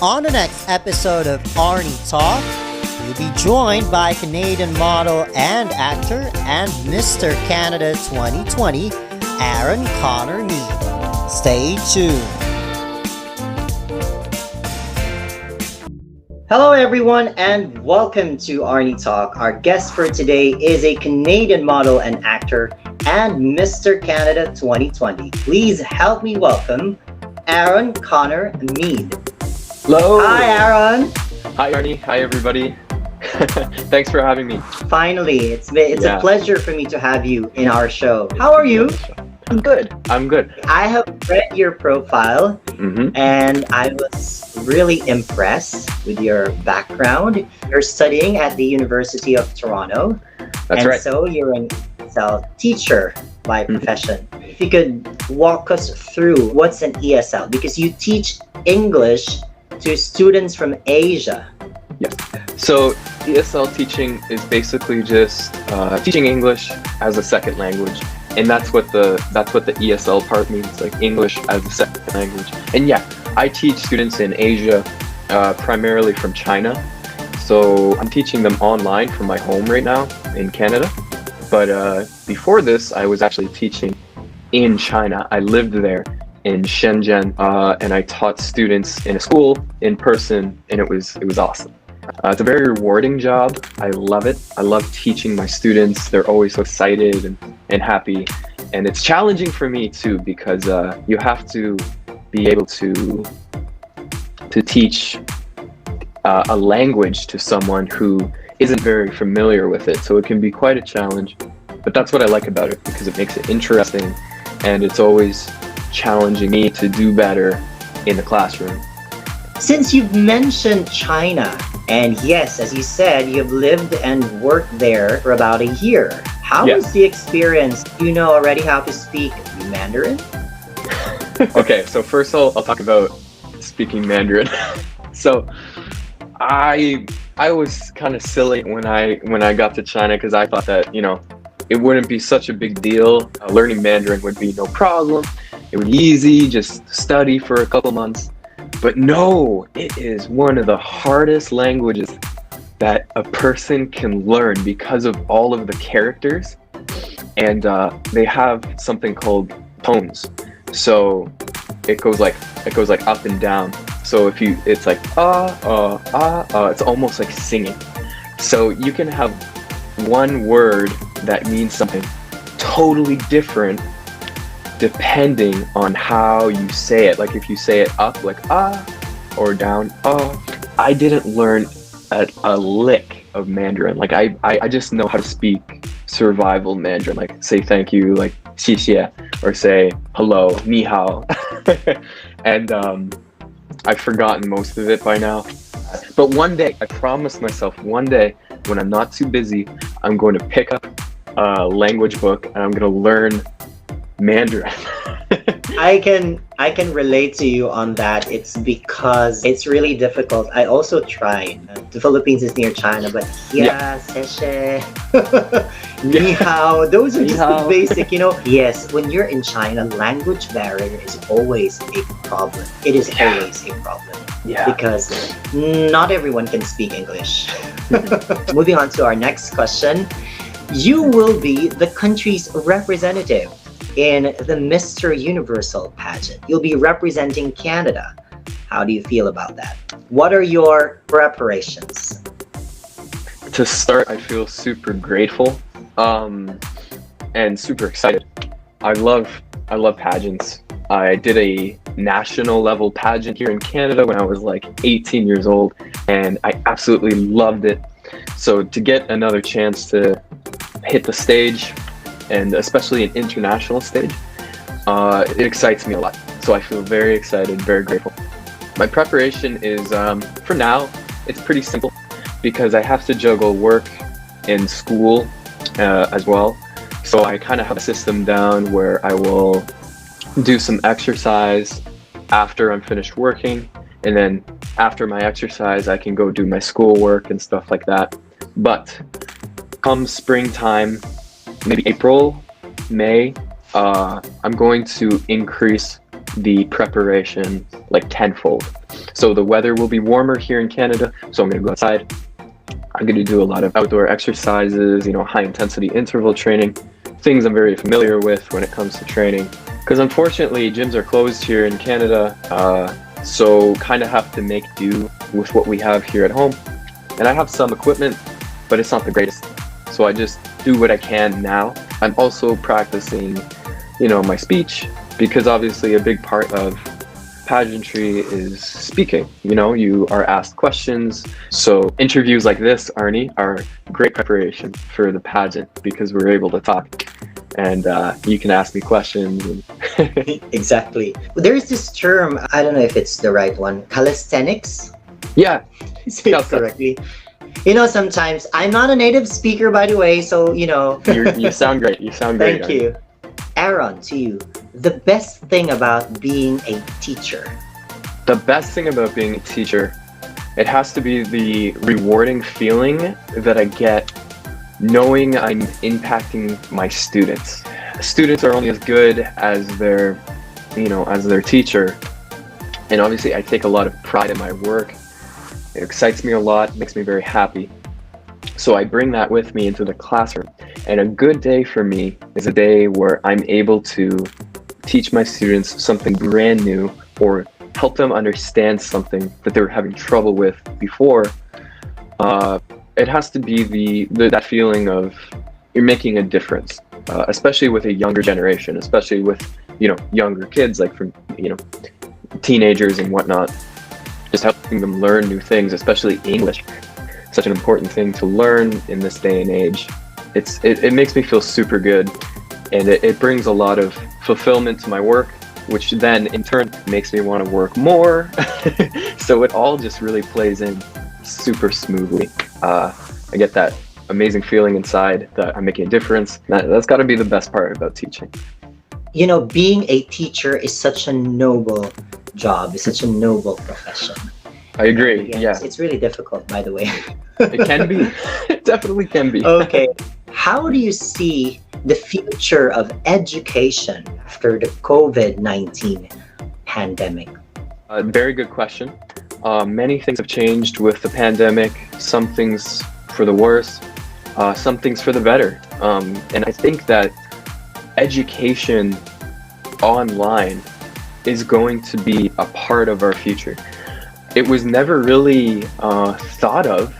On the next episode of Arne Talk, we'll be joined by Canadian model and actor and Mr. Canada 2020, Aaron Connor Mead. Stay tuned. Hello everyone and welcome to Arne Talk. Our guest for today is a Canadian model and actor and Mr. Canada 2020. Please help me welcome Aaron Connor Mead. Hello. Hi Aaron. Hi Arnie. Hi everybody. Thanks for having me. Finally, it's a pleasure for me to have you in our show. How are you? I'm good. I have read your profile and I was really impressed with your background. You're studying at the University of Toronto. That's right. So you're an ESL teacher by profession. If you could walk us through what's an ESL, because you teach English to students from Asia. Yes. So ESL teaching is basically just teaching English as a second language. And that's what the ESL part means, like English as a second language. And yeah, I teach students in Asia, primarily from China. So I'm teaching them online from my home right now in Canada. But before this, I was actually teaching in China. I lived there in Shenzhen, and I taught students in a school in person, and it was awesome. It's a very rewarding job. I love it. I love teaching my students. They're always so excited and happy. And it's challenging for me too, because you have to be able to teach a language to someone who isn't very familiar with it. So it can be quite a challenge. But that's what I like about it, because it makes it interesting, and it's always challenging me to do better in the classroom. Since you've mentioned China, and yes, as you said, you've lived and worked there for about a year. How was the experience? Do you know already how to speak Mandarin? Okay, so first I'll talk about speaking Mandarin. So I was kind of silly when I got to China, because I thought that, it wouldn't be such a big deal. Learning Mandarin would be no problem. It would be easy, just study for a couple months. But no, it is one of the hardest languages that a person can learn because of all of the characters. And they have something called tones. So it goes like up and down. So it's like it's almost like singing. So you can have one word that means something totally different depending on how you say it. Like if you say it up, like or down, I didn't learn a lick of Mandarin. Like I just know how to speak survival Mandarin, like say thank you, like 谢谢, or say hello, ni hao. And I've forgotten most of it by now. But one day, I promised myself, one day when I'm not too busy, I'm going to pick up a language book and I'm going to learn Mandarin. I can relate to you on that. It's because it's really difficult. I also tried. The Philippines is near China, but seshe, ni hao, those are just the basic, Yes, when you're in China, language barrier is always a problem. It is always a problem. Yeah. Because not everyone can speak English. Moving on to our next question. You will be the country's representative in the Mr. Universal pageant. You'll be representing Canada. How do you feel about that? What are your preparations? To start, I feel super grateful and super excited. I love pageants. I did a national level pageant here in Canada when I was like 18 years old, and I absolutely loved it. So to get another chance to hit the stage, and especially an international stage, it excites me a lot. So I feel very excited, very grateful. My preparation is, for now, it's pretty simple, because I have to juggle work and school as well. So I kind of have a system down where I will do some exercise after I'm finished working, and then after my exercise I can go do my schoolwork and stuff like that. But come springtime, maybe April, May, I'm going to increase the preparation like tenfold. So the weather will be warmer here in Canada, so I'm going to go outside. I'm going to do a lot of outdoor exercises, high intensity interval training, things I'm very familiar with when it comes to training. Because unfortunately, gyms are closed here in Canada, so kind of have to make do with what we have here at home. And I have some equipment, but it's not the greatest. So I just do what I can now. I'm also practicing, my speech, because obviously a big part of pageantry is speaking. You are asked questions. So interviews like this, Arne, are great preparation for the pageant because we're able to talk and you can ask me questions. Exactly. There's this term, I don't know if it's the right one, calisthenics. Yeah. Say it correctly. Sometimes I'm not a native speaker, by the way, so You sound great. You sound great. Thank you. Aaron, to you, the best thing about being a teacher. The best thing about being a teacher, it has to be the rewarding feeling that I get knowing I'm impacting my students. Students are only as good as their teacher. And obviously I take a lot of pride in my work. It excites me a lot, makes me very happy. So I bring that with me into the classroom. And a good day for me is a day where I'm able to teach my students something brand new or help them understand something that they were having trouble with before. It has to be that feeling of you're making a difference, especially with a younger generation, especially with, younger kids, like from, teenagers and whatnot. Just helping them learn new things, especially English. Such an important thing to learn in this day and age. It makes me feel super good, and it brings a lot of fulfillment to my work, which then in turn makes me want to work more. So it all just really plays in super smoothly. I get that amazing feeling inside that I'm making a difference. That's got to be the best part about teaching. Being a teacher is such a noble job, it's such a noble profession. I agree. Yeah. It's really difficult, by the way. It can be. It definitely can be. Okay. How do you see the future of education after the COVID-19 pandemic? Very good question. Many things have changed with the pandemic. Some things for the worse, some things for the better. And I think that education online is going to be a part of our future. It was never really thought of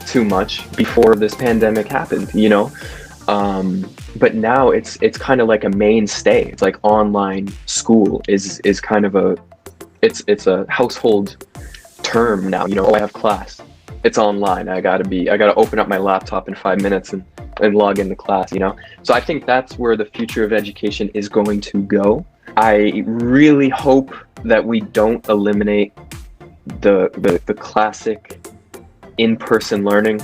too much before this pandemic happened, but now it's kind of like a mainstay. It's like online school is kind of it's a household term now. I have class, it's online. I gotta open up my laptop in 5 minutes and log into class. So I think that's where the future of education is going to go. I really hope that we don't eliminate the classic in-person learning,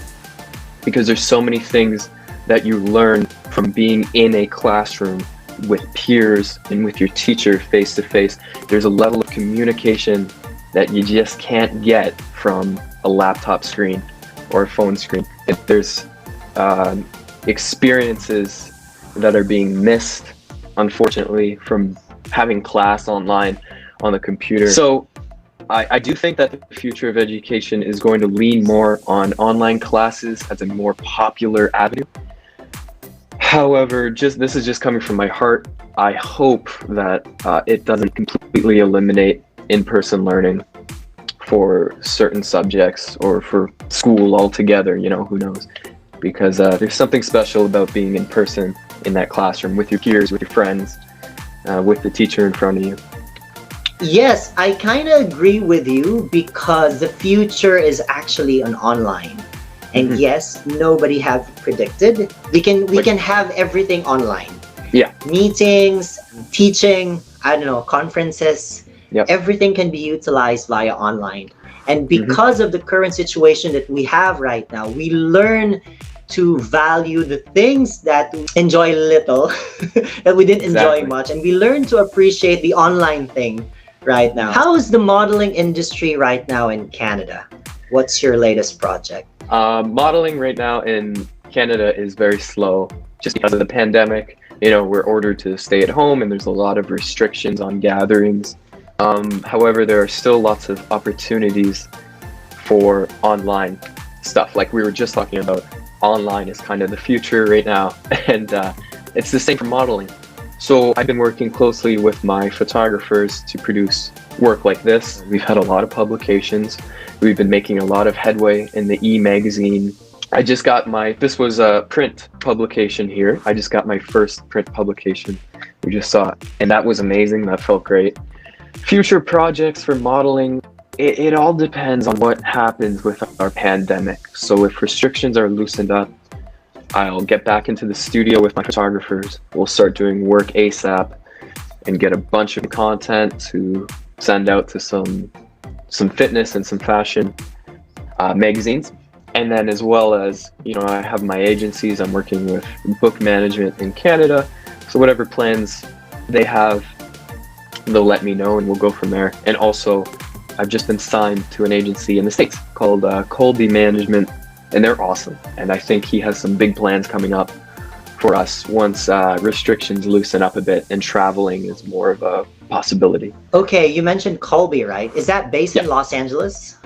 because there's so many things that you learn from being in a classroom with peers and with your teacher face to face. There's a level of communication that you just can't get from a laptop screen or a phone screen. There's experiences that are being missed, unfortunately, from having class online on the computer. So I do think that the future of education is going to lean more on online classes as a more popular avenue. However, this is just coming from my heart. I hope that it doesn't completely eliminate in-person learning for certain subjects or for school altogether, who knows? Because there's something special about being in person in that classroom with your peers, with your friends, with the teacher in front of you. Yes, I kind of agree with you, because the future is actually an online. And yes, nobody have predicted. We can have everything online. Yeah. Meetings, teaching, conferences. Yep. Everything can be utilized via online. And because of the current situation that we have right now, we learn to value the things that we enjoy little, that we didn't enjoy much. And we learn to appreciate the online thing right now. How is the modeling industry right now in Canada? What's your latest project? Modeling right now in Canada is very slow just because of the pandemic. We're ordered to stay at home, and there's a lot of restrictions on gatherings. However, there are still lots of opportunities for online stuff. Like we were just talking about, online is kind of the future right now, and it's the same for modeling. So I've been working closely with my photographers to produce work like this. We've had a lot of publications. We've been making a lot of headway in the e-magazine. This was a print publication here. I just got my first print publication. We just saw it, and that was amazing. That felt great. Future projects for modeling, it all depends on what happens with our pandemic. So if restrictions are loosened up, I'll get back into the studio with my photographers. We'll start doing work ASAP and get a bunch of content to send out to some fitness and some fashion magazines. And then as well as, I have my agencies. I'm working with book management in Canada. So whatever plans they have, they'll let me know and we'll go from there. And also, I've just been signed to an agency in the States called Colby Management, and they're awesome. And I think he has some big plans coming up for us once restrictions loosen up a bit and traveling is more of a possibility. Okay, you mentioned Colby, right? Is that based in Los Angeles?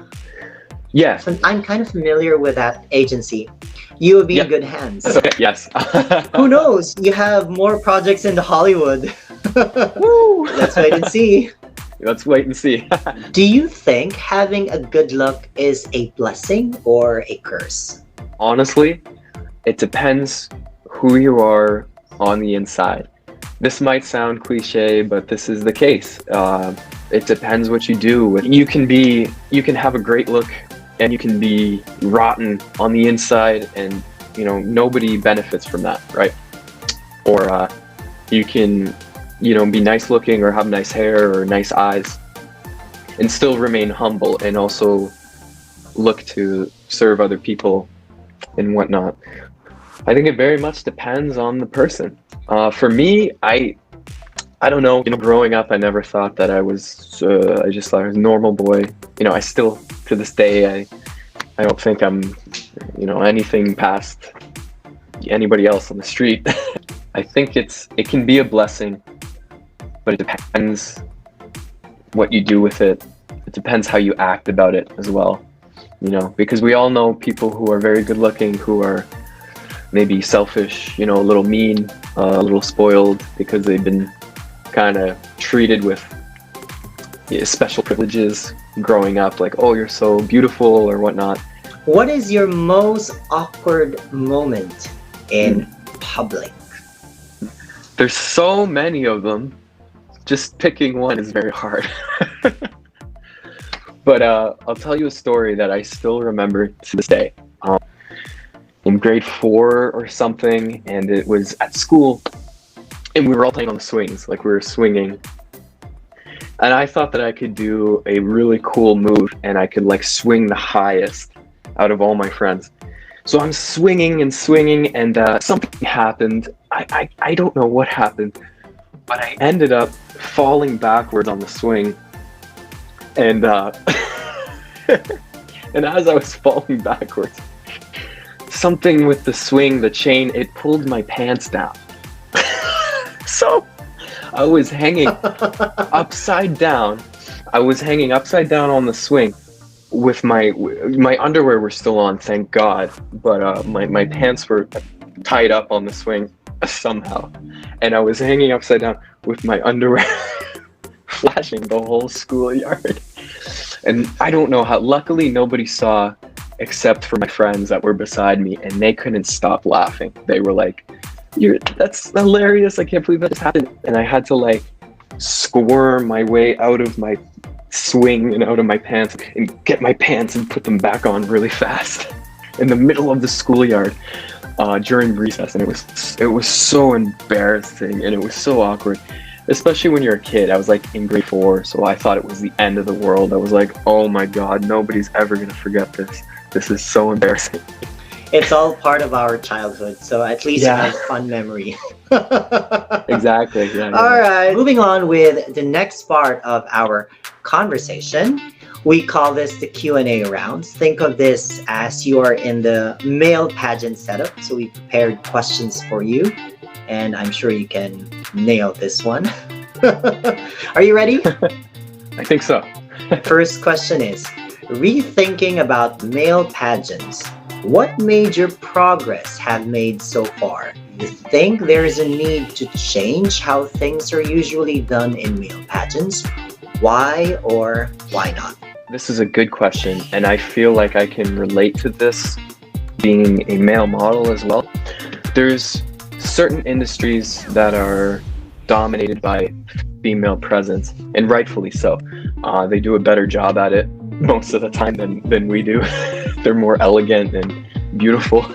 Yeah. So I'm kind of familiar with that agency. You would be in good hands. Okay. Yes. Who knows? You have more projects in Hollywood. Woo! Let's wait and see. Let's wait and see. Do you think having a good look is a blessing or a curse? Honestly, it depends who you are on the inside. This might sound cliche, but this is the case. It depends what you do. You can have a great look and you can be rotten on the inside, and nobody benefits from that, right? Or you can be nice looking or have nice hair or nice eyes and still remain humble and also look to serve other people and whatnot. I think it very much depends on the person. For me, I don't know, growing up, I never thought that I just thought I was a normal boy. I still, to this day, I don't think I'm, anything past anybody else on the street. I think it can be a blessing, but it depends what you do with it. It depends how you act about it as well, because we all know people who are very good looking, who are maybe selfish, a little mean, a little spoiled because they've been kind of treated with special privileges growing up, like, oh, you're so beautiful or whatnot. What is your most awkward moment in public? There's so many of them. Just picking one is very hard. But I'll tell you a story that I still remember to this day. In grade 4 or something, and it was at school, and we were all playing on the swings, like we were swinging. And I thought that I could do a really cool move, and I could swing the highest out of all my friends. So I'm swinging and swinging, and something happened. I don't know what happened, but I ended up falling backwards on the swing. And and as I was falling backwards, something with the swing, the chain, it pulled my pants down. So I was hanging upside down. I was hanging upside down on the swing with my underwear were still on, thank God. But my pants were tied up on the swing somehow. And I was hanging upside down with my underwear flashing the whole schoolyard. And I don't know how, luckily nobody saw except for my friends that were beside me, and they couldn't stop laughing. They were like, that's hilarious, I can't believe that just happened. And I had to squirm my way out of my swing and out of my pants and get my pants and put them back on really fast in the middle of the schoolyard during recess. And it was so embarrassing and it was so awkward, especially when you're a kid. I was in grade 4, so I thought it was the end of the world. I was like, oh my God, nobody's ever gonna forget this. This is so embarrassing. It's all part of our childhood, so at least you have fun memory. Exactly. Yeah. All right. Moving on with the next part of our conversation. We call this the Q&A rounds. Think of this as you are in the male pageant setup. So we prepared questions for you, and I'm sure you can nail this one. Are you ready? I think so. First question is, rethinking about male pageants. What major progress have made so far? You think there is a need to change how things are usually done in male pageants? Why or why not? This is a good question, and I feel like I can relate to this being a male model as well. There's certain industries that are dominated by female presence, and rightfully so. They do a better job at it most of the time than we do. They're more elegant and beautiful.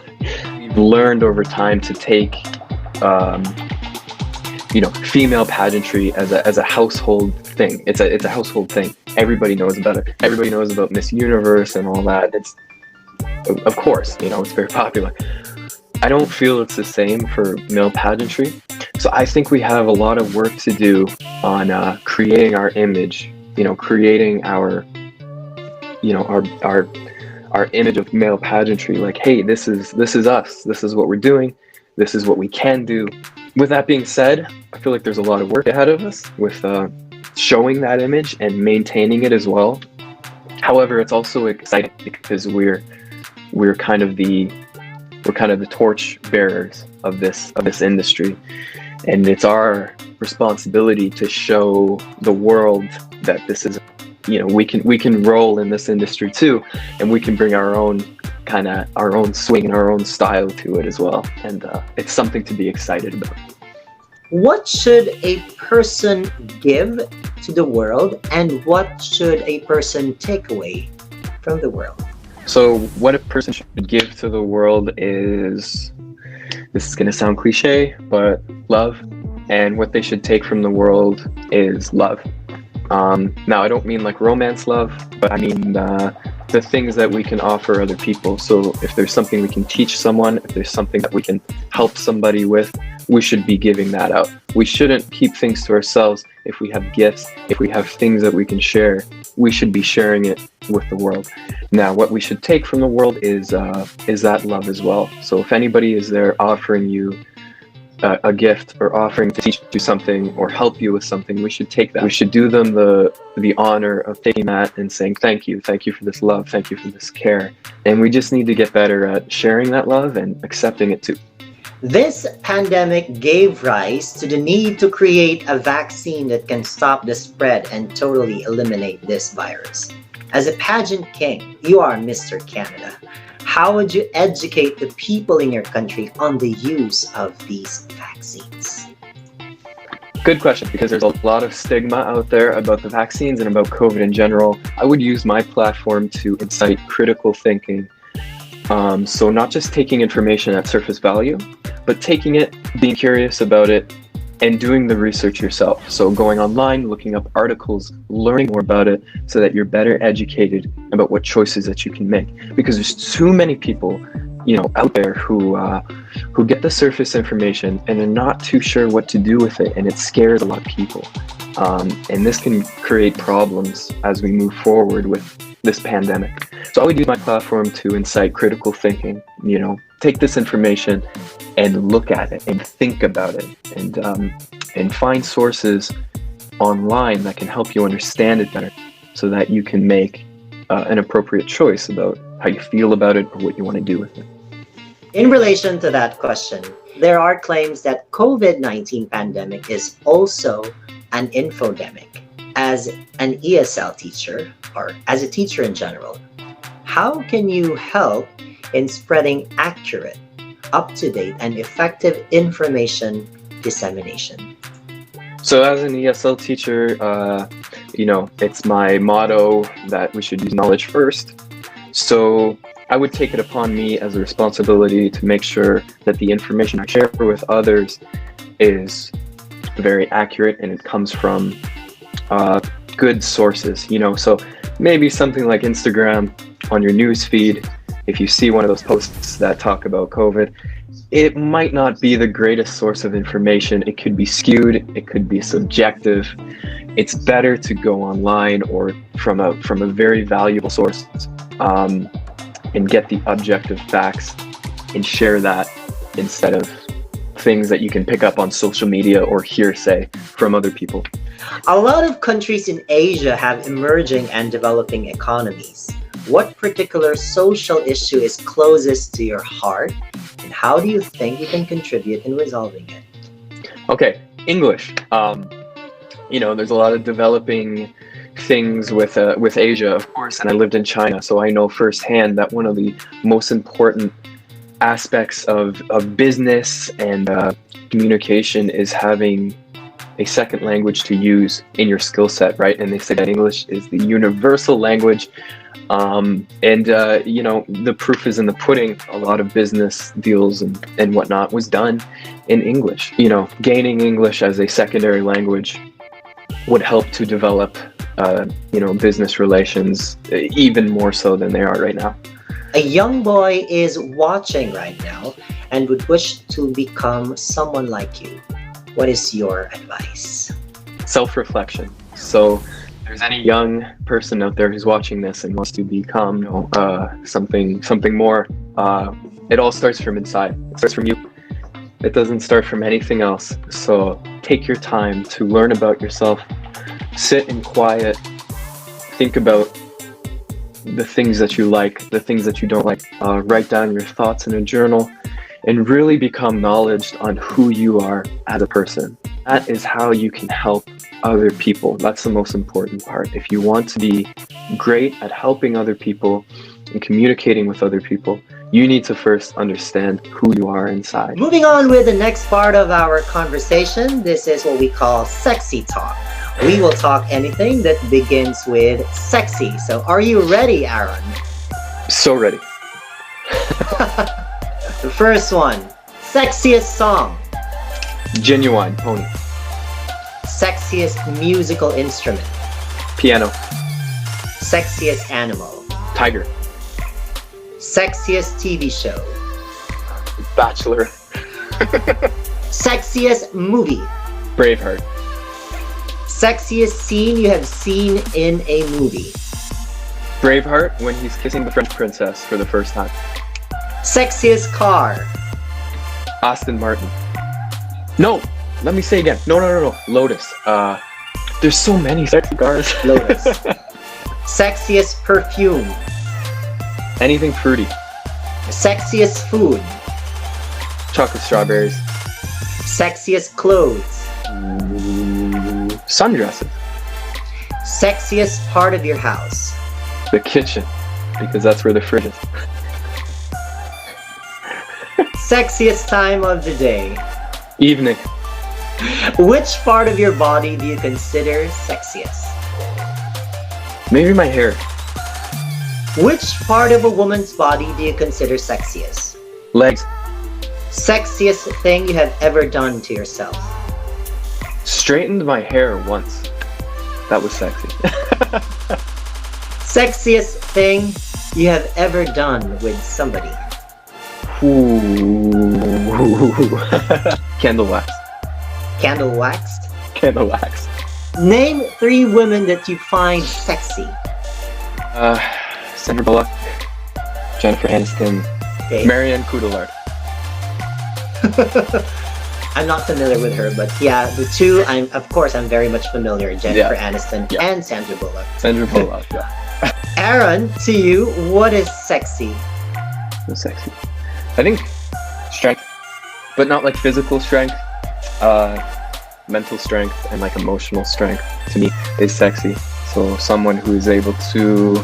We've learned over time to take female pageantry as a household thing. It's a household thing. Everybody knows about it. Everybody knows about Miss Universe and all that. It's, of course, it's very popular. I don't feel it's the same for male pageantry. So I think we have a lot of work to do on creating our image, creating our image of male pageantry. Like, hey, this is us. This is what we're doing. This is what we can do. With that being said, I feel like there's a lot of work ahead of us with showing that image and maintaining it as well. However, it's also exciting because we're kind of the torch bearers of this industry, and it's our responsibility to show the world that this is, we can roll in this industry too, and we can bring our own swing and our own style to it as well. And it's something to be excited about. What should a person give to the world, and what should a person take away from the world? So what a person should give to the world is, this is going to sound cliche, but love. And what they should take from the world is love. Now, I don't mean like romance love, but I mean the things that we can offer other people. So if there's something we can teach someone, if there's something that we can help somebody with, we should be giving that out. We shouldn't keep things to ourselves. If we have gifts, if we have things that we can share, we should be sharing it with the world. Now, what we should take from the world is that love as well. So if anybody is there offering you a gift or offering to teach you something or help you with something, we should take that. We should do them the honor of taking that and saying thank you for this love, thank you for this care. And we just need to get better at sharing that love and accepting it too. This pandemic gave rise to the need to create a vaccine that can stop the spread and totally eliminate this virus. As a pageant king, you are Mr. Canada. How would you educate the people in your country on the use of these vaccines? Good question, because there's a lot of stigma out there about the vaccines and about COVID in general. I would use my platform to incite critical thinking. So not just taking information at surface value, but taking it, being curious about it, and doing the research yourself. So going online, looking up articles, learning more about it so that you're better educated about what choices that you can make. Because there's too many people, out there who get the surface information and they're not too sure what to do with it, and it scares a lot of people. And this can create problems as we move forward with this pandemic. So I would use my platform to incite critical thinking, take this information and look at it and think about it, and find sources online that can help you understand it better so that you can make an appropriate choice about how you feel about it or what you want to do with it. In relation to that question, there are claims that COVID-19 pandemic is also an infodemic. As an ESL teacher, or as a teacher in general, how can you help in spreading accurate, up-to-date, and effective information dissemination? So as an ESL teacher, it's my motto that we should use knowledge first. So I would take it upon me as a responsibility to make sure that the information I share with others is very accurate and it comes from good sources, so maybe something like Instagram on your news feed. If you see one of those posts that talk about COVID, it might not be the greatest source of information. It could be skewed, it could be subjective. It's better to go online or from a very valuable source and get the objective facts and share that instead of things that you can pick up on social media or hearsay from other people. A lot of countries in Asia have emerging and developing economies. What particular social issue is closest to your heart, and how do you think you can contribute in resolving it? Okay, English. There's a lot of developing things with Asia, of course, and I lived in China, so I know firsthand that one of the most important aspects of business and communication is having a second language to use in your skill set, right? And they say that English is the universal language. The proof is in the pudding. A lot of business deals and whatnot was done in English. Gaining English as a secondary language would help to develop, business relations even more so than they are right now. A young boy is watching right now and would wish to become someone like you. What is your advice? Self-reflection. So if there's any young person out there who's watching this and wants to become something more, it all starts from inside. It starts from you. It doesn't start from anything else. So take your time to learn about yourself. Sit in quiet. Think about the things that you like, the things that you don't like. Write down your thoughts in a journal and really become knowledgeable on who you are as a person. That is how you can help other people. That's the most important part. If you want to be great at helping other people and communicating with other people, you need to first understand who you are inside. Moving on with the next part of our conversation, this is what we call sexy talk. We will talk anything that begins with sexy. So are you ready, Aaron? So ready. The first one, sexiest song. Genuine Pony. Sexiest musical instrument. Piano. Sexiest animal. Tiger. Sexiest TV show. Bachelor. Sexiest movie. Braveheart. Sexiest scene you have seen in a movie. Braveheart, when he's kissing the French princess for the first time. Sexiest car. Aston Martin. No, let me say again. No. Lotus. There's so many sexy cars. Lotus. Sexiest perfume. Anything fruity. Sexiest food. Chocolate strawberries. Sexiest clothes. Sundresses. Sexiest part of your house. The kitchen, because that's where the fridge is. Sexiest time of the day. Evening. Which part of your body do you consider sexiest? Maybe my hair. Which part of a woman's body do you consider sexiest? Legs. Sexiest thing you have ever done to yourself? Straightened my hair once. That was sexy. Sexiest thing you have ever done with somebody? Ooh. Candle wax. Candle waxed? Candle wax. Name 3 women that you find sexy. Sandra Bullock, Jennifer Aniston, Okay. Marianne Cotillard. I'm not familiar with her, but yeah, the 2, I'm very much familiar. Jennifer Aniston and Sandra Bullock. Sandra Bullock, yeah. Aaron, to you, what is sexy? So sexy. I think strength, but not like physical strength. Mental strength and like emotional strength to me is sexy. So someone who is able to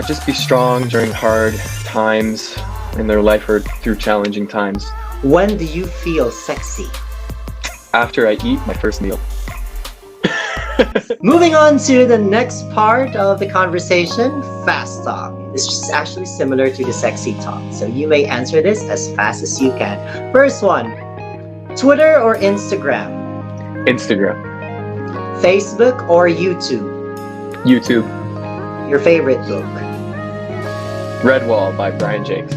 just be strong during hard times in their life or through challenging times. When do you feel sexy? After I eat my first meal. Moving on to the next part of the conversation, fast talk. This is actually similar to the sexy talk, so you may answer this as fast as you can. First one, Twitter or Instagram? Instagram. Facebook or YouTube? YouTube. Your favorite book? Redwall by Brian Jakes.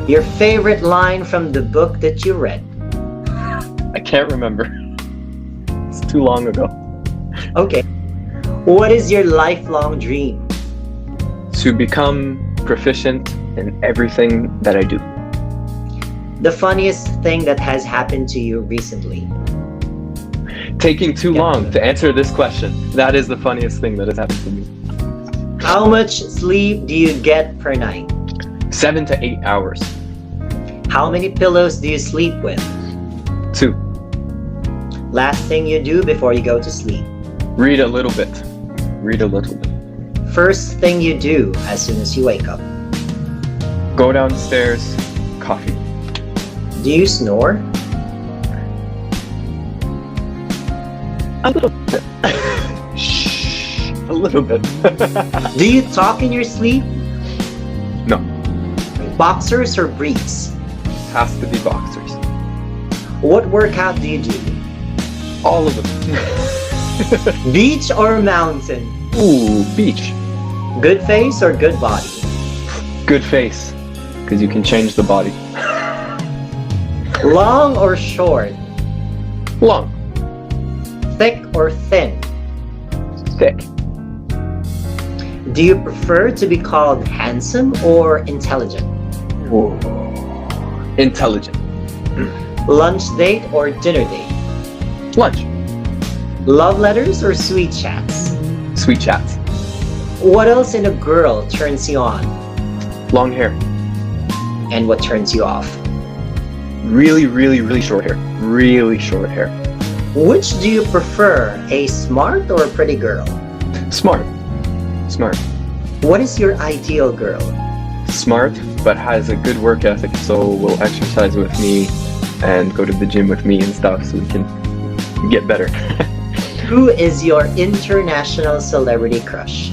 Your favorite line from the book that you read? I can't remember. It's too long ago. Okay. What is your lifelong dream? To become proficient in everything that I do. The funniest thing that has happened to you recently? taking too long to answer this question. That is the funniest thing that has happened to me. How much sleep do you get per night? 7 to 8 hours. How many pillows do you sleep with? 2. Last thing you do before you go to sleep? Read a little bit. Read a little bit. First thing you do as soon as you wake up? Go downstairs, coffee. Do you snore? A little bit. Shh. A little bit. Do you talk in your sleep? No. Boxers or briefs? Has to be boxers. What workout do you do? All of them. Beach or mountain? Ooh, beach. Good face or good body? Good face, because you can change the body. Long or short? Long. Thick or thin? Thick. Do you prefer to be called handsome or intelligent? Ooh. Intelligent. Lunch date or dinner date? Lunch. Love letters or sweet chats? Sweet chats. What else in a girl turns you on? Long hair. And what turns you off? Really, really, really short hair. Really short hair. Which do you prefer, a smart or a pretty girl? Smart. Smart. What is your ideal girl? Smart, but has a good work ethic, so will exercise with me and go to the gym with me and stuff, so we can get better. Who is your international celebrity crush?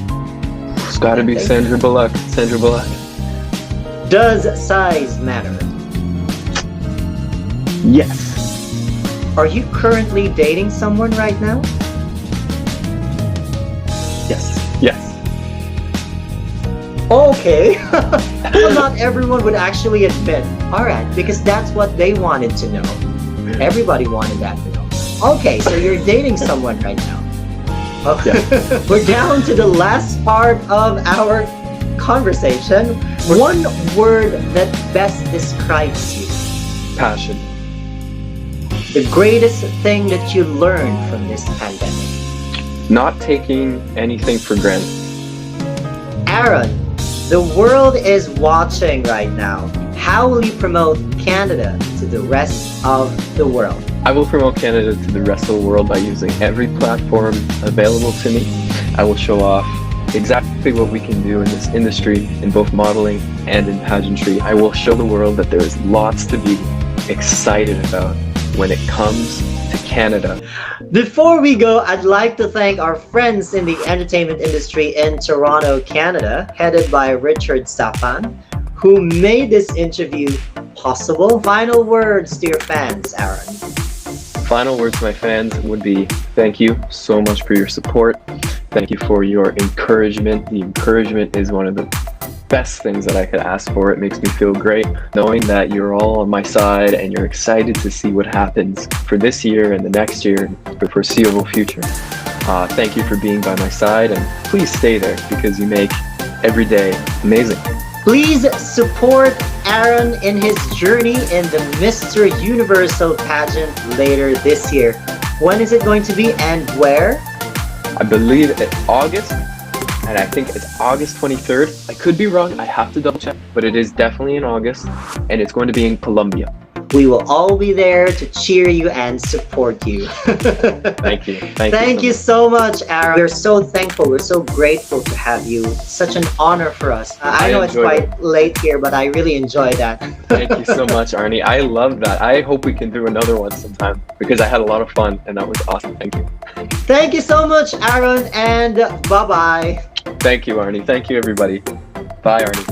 It's gotta be Sandra Bullock. Sandra Bullock. Does size matter? Yes. Are you currently dating someone right now? Yes. Yes. Okay. Well, not everyone would actually admit. Alright, because that's what they wanted to know. Everybody wanted that to know. Okay, so you're dating someone right now. Okay. Yeah. We're down to the last part of our conversation. One word that best describes you. Passion. The greatest thing that you learned from this pandemic. Not taking anything for granted. Aaron, the world is watching right now. How will you promote Canada to the rest of the world? I will promote Canada to the rest of the world by using every platform available to me. I will show off exactly what we can do in this industry, in both modeling and in pageantry. I will show the world that there is lots to be excited about when it comes to Canada. Before we go, I'd like to thank our friends in the entertainment industry in Toronto, Canada, headed by Richard Stefan, who made this interview possible. Final words to your fans, Aaron. Final words to my fans would be thank you so much for your support. Thank you for your encouragement. The encouragement is one of the best things that I could ask for. It makes me feel great knowing that you're all on my side and you're excited to see what happens for this year and the next year and the foreseeable future. Thank you for being by my side, and please stay there because you make every day amazing. Please support Aaron in his journey in the Mr. Universal pageant later this year. When is it going to be and where? I believe it's August, and I think it's August 23rd. I could be wrong, I have to double check, but it is definitely in August, and it's going to be in Colombia. We will all be there to cheer you and support you. Thank you. Thank you so much, Aaron. We're so thankful. We're so grateful to have you. Such an honor for us. I know it's quite late here, but I really enjoyed that. Thank you so much, Arne. I love that. I hope we can do another one sometime because I had a lot of fun and that was awesome. Thank you. Thank you so much, Aaron, and bye-bye. Thank you, Arne. Thank you, everybody. Bye, Arne.